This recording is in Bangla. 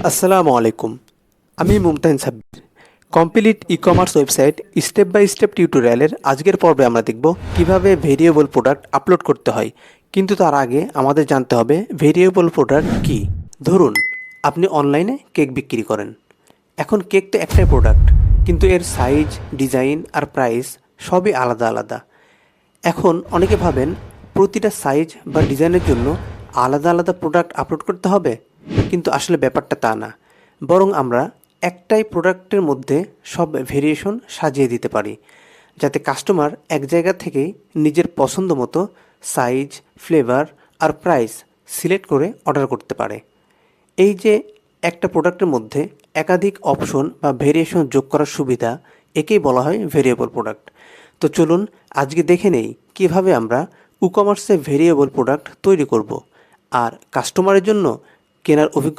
আসসালামু আলাইকুম। আমি Mumtahin Sabbir. Complete e-commerce website step by step টিউটোরিয়ালের আজকের পর্বে আমরা দেখব কিভাবে ভেরিয়েবল প্রোডাক্ট আপলোড করতে হয়। কিন্তু তার আগে আমাদের জানতে হবে ভেরিয়েবল প্রোডাক্ট কী। ধরুন আপনি অনলাইনে কেক বিক্রি করেন। এখন কেক তো একটাই প্রোডাক্ট, কিন্তু এর সাইজ, ডিজাইন আর প্রাইস সবই আলাদা আলাদা। এখন অনেকে ভাবেন প্রতিটা সাইজ বা ডিজাইনের জন্য আলাদা আলাদা প্রোডাক্ট আপলোড করতে হবে, কিন্তু আসলে ব্যাপারটা তা না। বরং আমরা একটাই প্রোডাক্টের মধ্যে সব ভেরিয়েশন সাজিয়ে দিতে পারি, যাতে কাস্টমার এক জায়গা থেকেই নিজের পছন্দ মতো সাইজ, ফ্লেভার আর প্রাইস সিলেক্ট করে অর্ডার করতে পারে। এই যে একটা প্রোডাক্টের মধ্যে একাধিক অপশন বা ভেরিয়েশন যোগ করার সুবিধা, একেই বলা হয় ভেরিয়েবল প্রোডাক্ট। তো চলুন আজকে দেখে নেই কীভাবে আমরা ই-কমার্সে ভেরিয়েবল প্রোডাক্ট তৈরি করব আর কাস্টমারের জন্য কেনার অভিজ্ঞতা